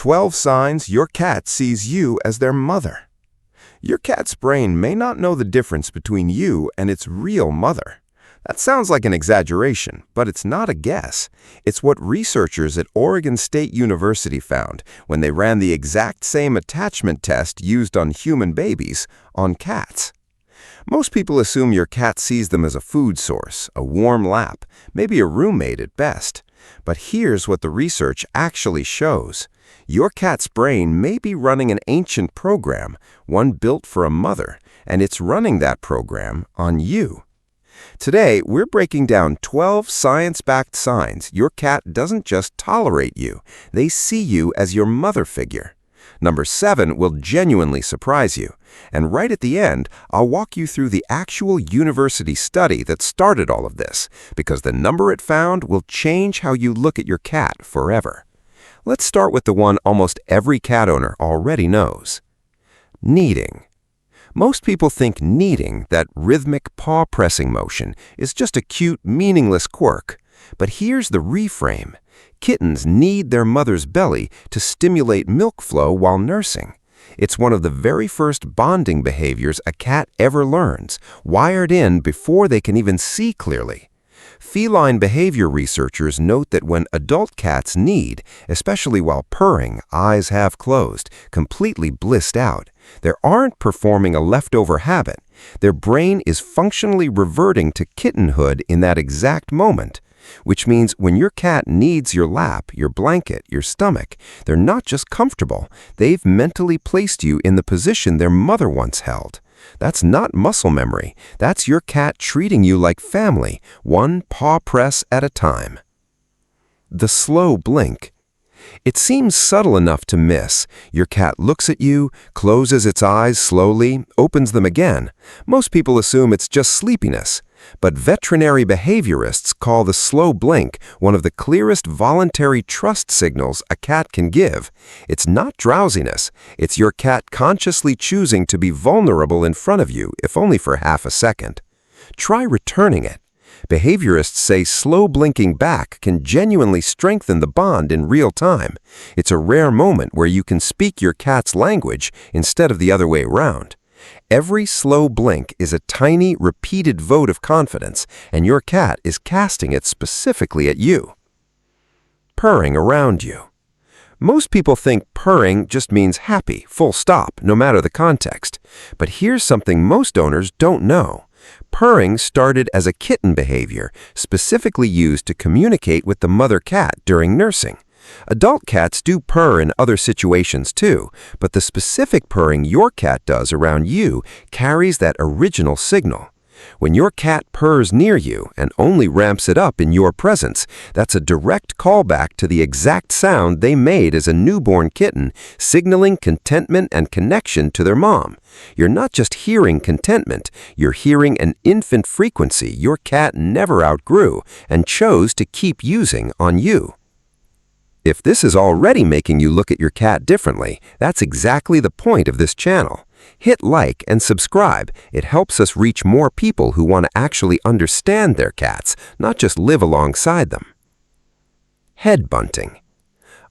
12 signs your cat sees you as their mother. Your cat's brain may not know the difference between you and its real mother. That sounds like an exaggeration, but it's not a guess. It's what researchers at Oregon State University found when they ran the exact same attachment test used on human babies on cats. Most people assume your cat sees them as a food source, a warm lap, maybe a roommate at best. But here's what the research actually shows. Your cat's brain may be running an ancient program, one built for a mother, and it's running that program on you. Today, we're breaking down 12 science-backed signs your cat doesn't just tolerate you, they see you as your mother figure. Number 7 will genuinely surprise you. And right at the end, I'll walk you through the actual university study that started all of this, because the number it found will change how you look at your cat forever. Let's start with the one almost every cat owner already knows. Kneading. Most people think kneading, that rhythmic paw-pressing motion, is just a cute, meaningless quirk. But here's the reframe. Kittens knead their mother's belly to stimulate milk flow while nursing. It's one of the very first bonding behaviors a cat ever learns, wired in before they can even see clearly. Feline behavior researchers note that when adult cats knead, especially while purring, eyes half closed, completely blissed out, they aren't performing a leftover habit. Their brain is functionally reverting to kittenhood in that exact moment. Which means when your cat kneads your lap, your blanket, your stomach, they're not just comfortable, they've mentally placed you in the position their mother once held. That's not muscle memory, that's your cat treating you like family, one paw press at a time. The slow blink. It seems subtle enough to miss. Your cat looks at you, closes its eyes slowly, opens them again. Most people assume it's just sleepiness. But veterinary behaviorists call the slow blink one of the clearest voluntary trust signals a cat can give. It's not drowsiness. It's your cat consciously choosing to be vulnerable in front of you, if only for half a second. Try returning it. Behaviorists say slow blinking back can genuinely strengthen the bond in real time. It's a rare moment where you can speak your cat's language instead of the other way around. Every slow blink is a tiny, repeated vote of confidence, and your cat is casting it specifically at you. Purring around you. Most people think purring just means happy, full stop, no matter the context. But here's something most owners don't know. Purring started as a kitten behavior, specifically used to communicate with the mother cat during nursing. Adult cats do purr in other situations too, but the specific purring your cat does around you carries that original signal. When your cat purrs near you and only ramps it up in your presence, that's a direct callback to the exact sound they made as a newborn kitten, signaling contentment and connection to their mom. You're not just hearing contentment, you're hearing an infant frequency your cat never outgrew and chose to keep using on you. If this is already making you look at your cat differently, that's exactly the point of this channel. Hit like and subscribe. It helps us reach more people who want to actually understand their cats, not just live alongside them. Head bunting.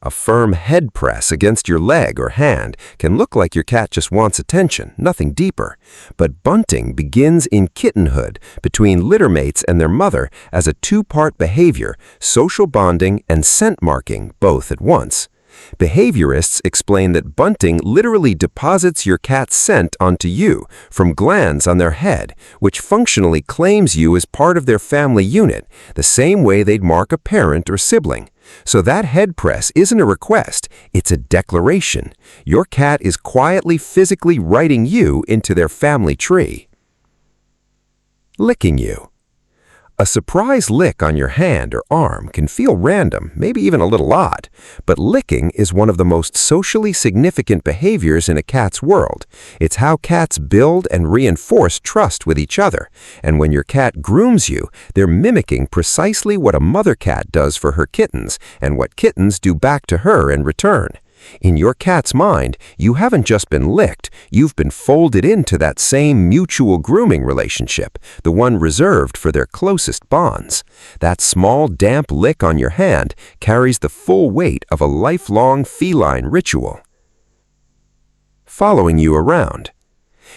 A firm head press against your leg or hand can look like your cat just wants attention, nothing deeper. But bunting begins in kittenhood between littermates and their mother as a two-part behavior, social bonding and scent marking, both at once. Behaviorists explain that bunting literally deposits your cat's scent onto you from glands on their head, which functionally claims you as part of their family unit, the same way they'd mark a parent or sibling. So that head press isn't a request, it's a declaration. Your cat is quietly physically writing you into their family tree. Licking you. A surprise lick on your hand or arm can feel random, maybe even a little odd, but licking is one of the most socially significant behaviors in a cat's world. It's how cats build and reinforce trust with each other, and when your cat grooms you, they're mimicking precisely what a mother cat does for her kittens and what kittens do back to her in return. In your cat's mind, you haven't just been licked, you've been folded into that same mutual grooming relationship, the one reserved for their closest bonds. That small, damp lick on your hand carries the full weight of a lifelong feline ritual. Following you around.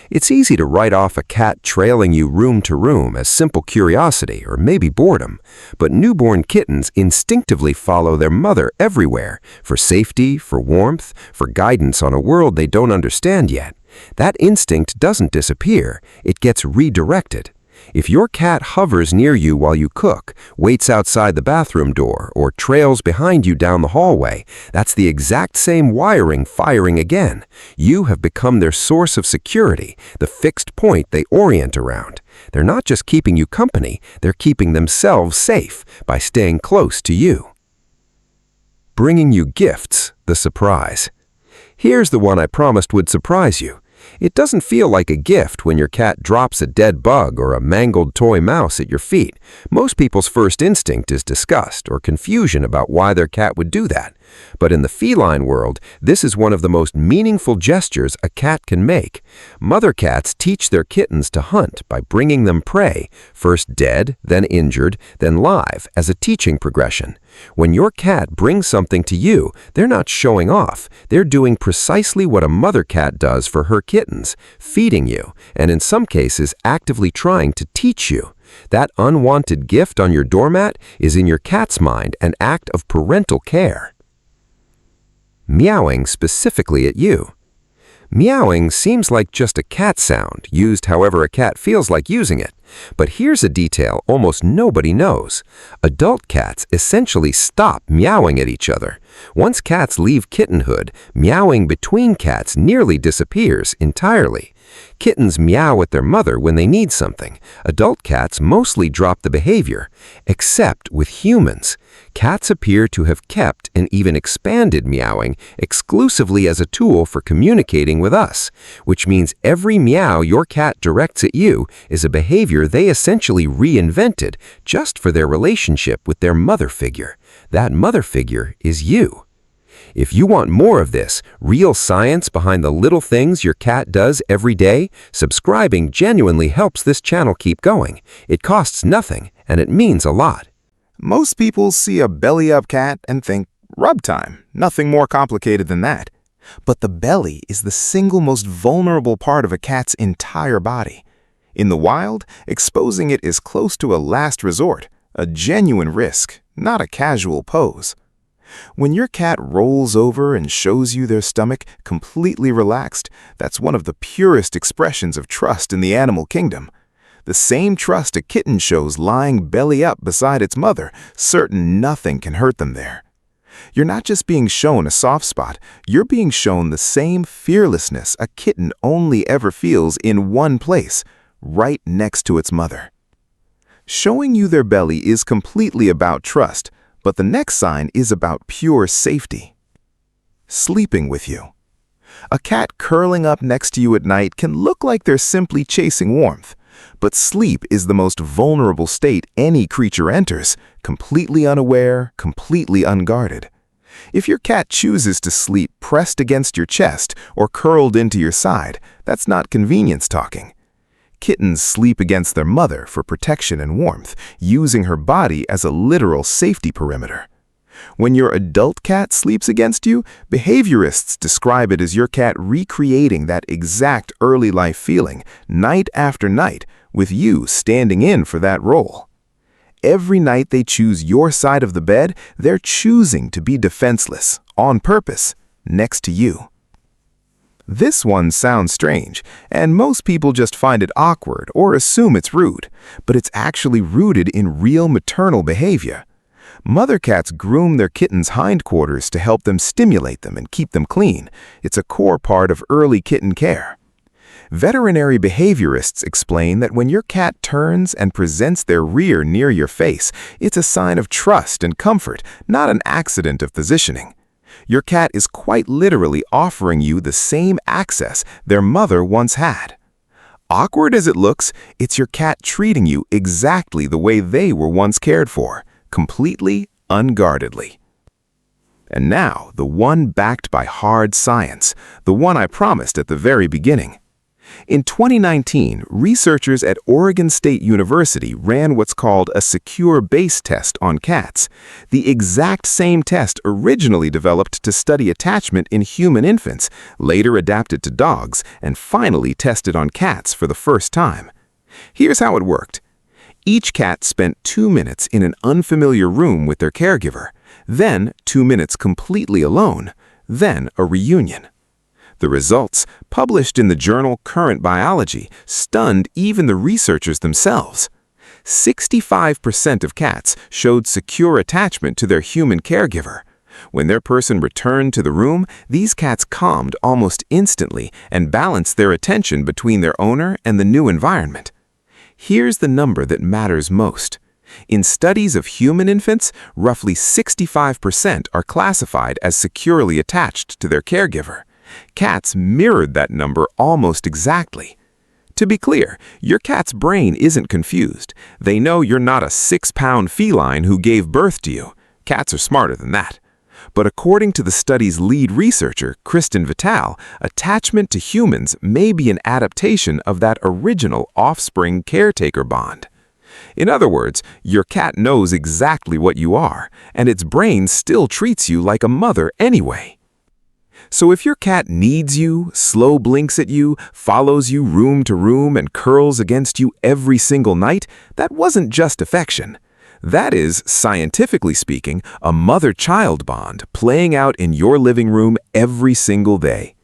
It's easy to write off a cat trailing you room to room as simple curiosity or maybe boredom, but newborn kittens instinctively follow their mother everywhere for safety, for warmth, for guidance on a world they don't understand yet. That instinct doesn't disappear, it gets redirected. If your cat hovers near you while you cook, waits outside the bathroom door, or trails behind you down the hallway, that's the exact same wiring firing again. You have become their source of security, the fixed point they orient around. They're not just keeping you company, they're keeping themselves safe by staying close to you. Bringing you gifts, the surprise. Here's the one I promised would surprise you. It doesn't feel like a gift when your cat drops a dead bug or a mangled toy mouse at your feet. Most people's first instinct is disgust or confusion about why their cat would do that. But in the feline world, this is one of the most meaningful gestures a cat can make. Mother cats teach their kittens to hunt by bringing them prey, first dead, then injured, then live, as a teaching progression. When your cat brings something to you, they're not showing off. They're doing precisely what a mother cat does for her kittens, feeding you, and in some cases actively trying to teach you. That unwanted gift on your doormat is in your cat's mind an act of parental care. Meowing specifically at you. Meowing seems like just a cat sound, used however a cat feels like using it. But here's a detail almost nobody knows. Adult cats essentially stop meowing at each other. Once cats leave kittenhood, meowing between cats nearly disappears entirely. Kittens meow at their mother when they need something. Adult cats mostly drop the behavior, except with humans. Cats appear to have kept and even expanded meowing exclusively as a tool for communicating with us, which means every meow your cat directs at you is a behavior they essentially reinvented just for their relationship with their mother figure. That mother figure is you. If you want more of this, real science behind the little things your cat does every day, subscribing genuinely helps this channel keep going. It costs nothing, and it means a lot. Most people see a belly-up cat and think, rub time, nothing more complicated than that. But the belly is the single most vulnerable part of a cat's entire body. In the wild, exposing it is close to a last resort, a genuine risk, not a casual pose. When your cat rolls over and shows you their stomach completely relaxed, that's one of the purest expressions of trust in the animal kingdom. The same trust a kitten shows lying belly up beside its mother, certain nothing can hurt them there. You're not just being shown a soft spot, you're being shown the same fearlessness a kitten only ever feels in one place, right next to its mother. Showing you their belly is completely about trust, but the next sign is about pure safety. Sleeping with you. A cat curling up next to you at night can look like they're simply chasing warmth, but sleep is the most vulnerable state any creature enters, completely unaware, completely unguarded. If your cat chooses to sleep pressed against your chest or curled into your side, that's not convenience talking. Kittens sleep against their mother for protection and warmth, using her body as a literal safety perimeter. When your adult cat sleeps against you, behaviorists describe it as your cat recreating that exact early life feeling, night after night, with you standing in for that role. Every night they choose your side of the bed, they're choosing to be defenseless, on purpose, next to you. This one sounds strange, and most people just find it awkward or assume it's rude, but it's actually rooted in real maternal behavior. Mother cats groom their kittens' hindquarters to help them stimulate them and keep them clean. It's a core part of early kitten care. Veterinary behaviorists explain that when your cat turns and presents their rear near your face, it's a sign of trust and comfort, not an accident of positioning. Your cat is quite literally offering you the same access their mother once had. Awkward as it looks, it's your cat treating you exactly the way they were once cared for, completely unguardedly. And now, the one backed by hard science, the one I promised at the very beginning. In 2019, researchers at Oregon State University ran what's called a secure base test on cats, the exact same test originally developed to study attachment in human infants, later adapted to dogs, and finally tested on cats for the first time. Here's how it worked. Each cat spent 2 minutes in an unfamiliar room with their caregiver, then 2 minutes completely alone, then a reunion. The results, published in the journal Current Biology, stunned even the researchers themselves. 65% of cats showed secure attachment to their human caregiver. When their person returned to the room, these cats calmed almost instantly and balanced their attention between their owner and the new environment. Here's the number that matters most. In studies of human infants, roughly 65% are classified as securely attached to their caregiver. Cats mirrored that number almost exactly. To be clear, your cat's brain isn't confused. They know you're not a 6-pound feline who gave birth to you. Cats are smarter than that. But according to the study's lead researcher, Kristen Vitale, attachment to humans may be an adaptation of that original offspring-caretaker bond. In other words, your cat knows exactly what you are, and its brain still treats you like a mother anyway. So if your cat needs you, slow blinks at you, follows you room to room, and curls against you every single night, that wasn't just affection. That is, scientifically speaking, a mother-child bond playing out in your living room every single day.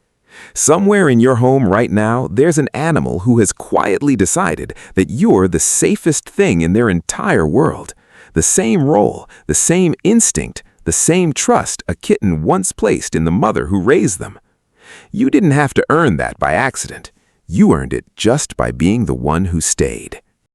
Somewhere in your home right now, there's an animal who has quietly decided that you're the safest thing in their entire world. The same role, the same instinct, the same trust a kitten once placed in the mother who raised them. You didn't have to earn that by accident. You earned it just by being the one who stayed.